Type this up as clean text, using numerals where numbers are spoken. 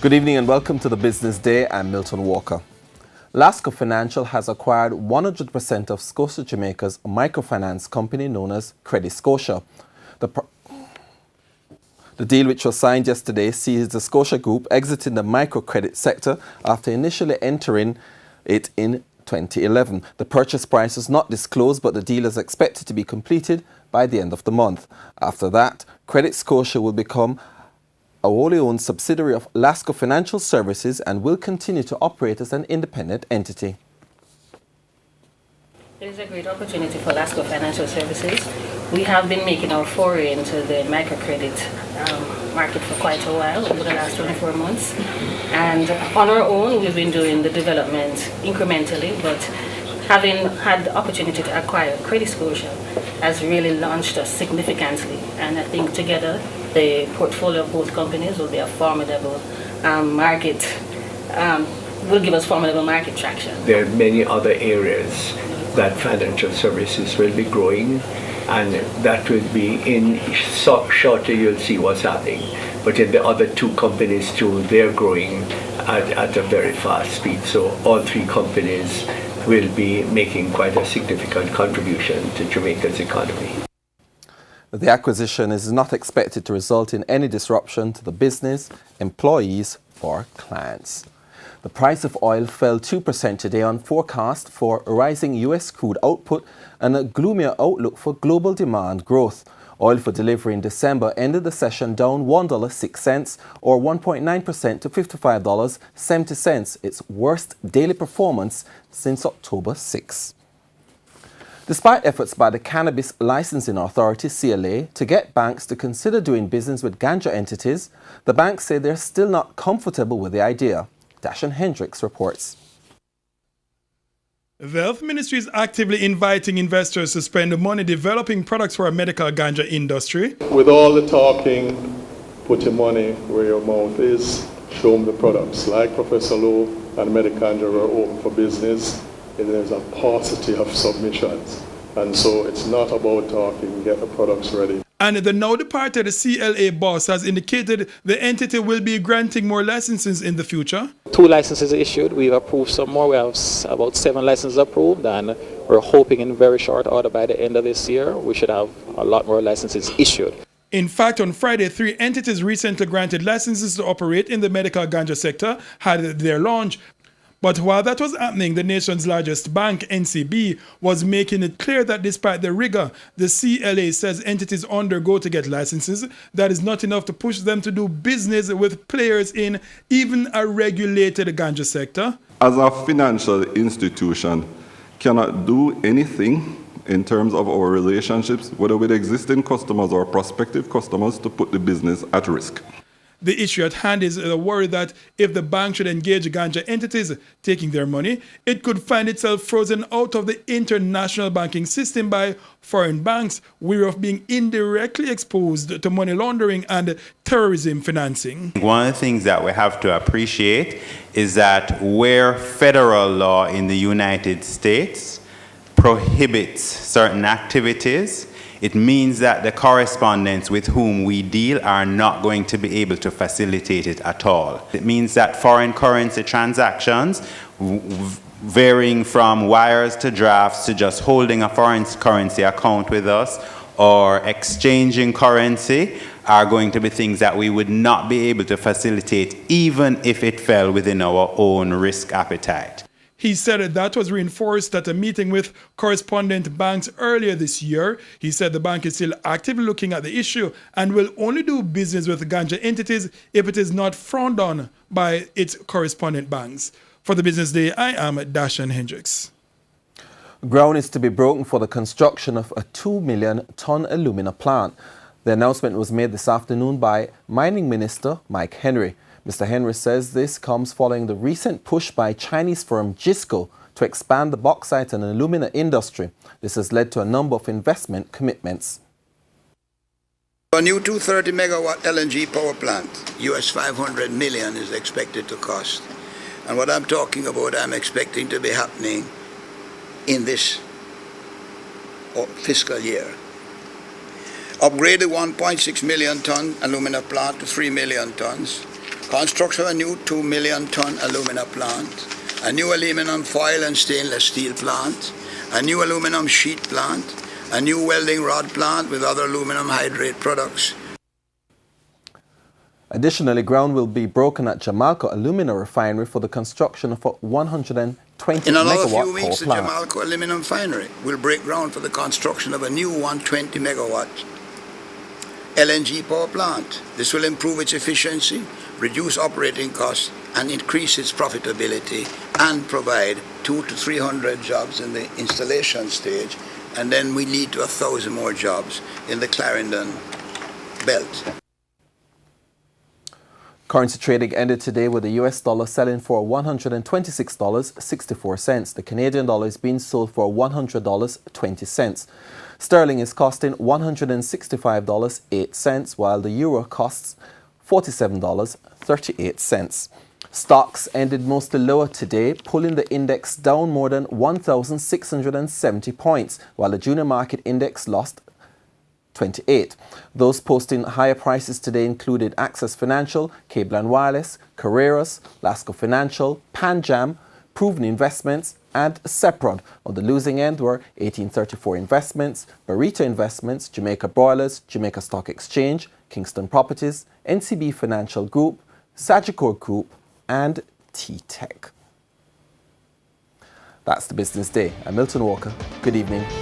Good evening and welcome to the Business Day. I'm Milton Walker. Lascaux Financial has acquired 100% of Scotia Jamaica's microfinance company known as Credit Scotia. The deal, which was signed yesterday, sees the Scotia Group exiting the microcredit sector after initially entering it in 2011. The purchase price is not disclosed, but the deal is expected to be completed by the end of the month. After that, Credit Scotia will become a wholly owned subsidiary of Lascaux Financial Services and will continue to operate as an independent entity. It is a great opportunity for Lascaux Financial Services. We have been making our foray into the microcredit market for quite a while, over the last 24 months. And on our own, we've been doing the development incrementally, but having had the opportunity to acquire Credit Scotia has really launched us significantly. And I think together, the portfolio of both companies will be a formidable will give us formidable market traction. There are many other areas that financial services will be growing, and that will be in shortly you'll see what's happening. But in the other two companies too, they're growing at a very fast speed. So all three companies will be making quite a significant contribution to Jamaica's economy. The acquisition is not expected to result in any disruption to the business, employees, or clients. The price of oil fell 2% today on forecast for a rising U.S. crude output and a gloomier outlook for global demand growth. Oil for delivery in December ended the session down $1.06 or 1.9% to $55.70, its worst daily performance since October 6. Despite efforts by the Cannabis Licensing Authority, CLA, to get banks to consider doing business with ganja entities, the banks say they're still not comfortable with the idea. Dashan Hendricks reports. The Health Ministry is actively inviting investors to spend money developing products for a medical ganja industry. With all the talking, put your money where your mouth is, show them the products. Like Professor Lowe and Medicanja were open for business. There's a paucity of submissions. And so it's not about talking, get the products ready. And the now departed CLA boss has indicated the entity will be granting more licenses in the future. 2 licenses issued. We've approved some more. We have about 7 licenses approved, and we're hoping in very short order by the end of this year we should have a lot more licenses issued. In fact, on Friday, 3 entities recently granted licenses to operate in the medical ganja sector had their launch. But while that was happening, the nation's largest bank, NCB, was making it clear that despite the rigor the CLA says entities undergo to get licenses, that is not enough to push them to do business with players in even a regulated ganja sector. As a financial institution, cannot do anything in terms of our relationships, whether with existing customers or prospective customers, to put the business at risk. The issue at hand is the worry that if the bank should engage ganja entities taking their money, it could find itself frozen out of the international banking system by foreign banks, weary of being indirectly exposed to money laundering and terrorism financing. One of the things that we have to appreciate is that where federal law in the United States prohibits certain activities, it means that the correspondents with whom we deal are not going to be able to facilitate it at all. It means that foreign currency transactions, varying from wires to drafts to just holding a foreign currency account with us or exchanging currency, are going to be things that we would not be able to facilitate even if it fell within our own risk appetite. He said that was reinforced at a meeting with correspondent banks earlier this year. He said the bank is still actively looking at the issue and will only do business with ganja entities if it is not frowned on by its correspondent banks. For the Business Day, I am Dashan Hendricks. Ground is to be broken for the construction of a 2 million ton alumina plant. The announcement was made this afternoon by Mining Minister Mike Henry. Mr. Henry says this comes following the recent push by Chinese firm Gisco to expand the bauxite and alumina industry. This has led to a number of investment commitments. A new 230 megawatt LNG power plant, US 500 million is expected to cost. And what I'm talking about, I'm expecting to be happening in this fiscal year. Upgrade the 1.6 million ton alumina plant to 3 million tons. construction of a new 2 million ton alumina plant, a new aluminum foil and stainless steel plant, a new aluminum sheet plant, a new welding rod plant with other aluminum hydrate products. Additionally, ground will be broken at Jamaica Alumina Refinery for the construction of a 120 In another megawatt few weeks, the power plant. Jamaica Aluminum Refinery will break ground for the construction of a new 120 megawatt LNG power plant. This will improve its efficiency, reduce operating costs, and increase its profitability, and provide 200 to 300 jobs in the installation stage, and then we lead to 1,000 more jobs in the Clarendon belt. Currency trading ended today with the US dollar selling for $126.64. The Canadian dollar is being sold for $100.20. Sterling is costing $165.08, while the euro costs $47.38. Stocks ended mostly lower today, pulling the index down more than 1,670 points, while the junior market index lost 28. Those posting higher prices today included Access Financial, Cable and Wireless, Carreras, Lascaux Financial, Panjam, Proven Investments, and Seprod. On the losing end were 1834 Investments, Barita Investments, Jamaica Broilers, Jamaica Stock Exchange, Kingston Properties, NCB Financial Group, Sagicor Group, and T-Tech. That's the business day. I'm Milton Walker. Good evening.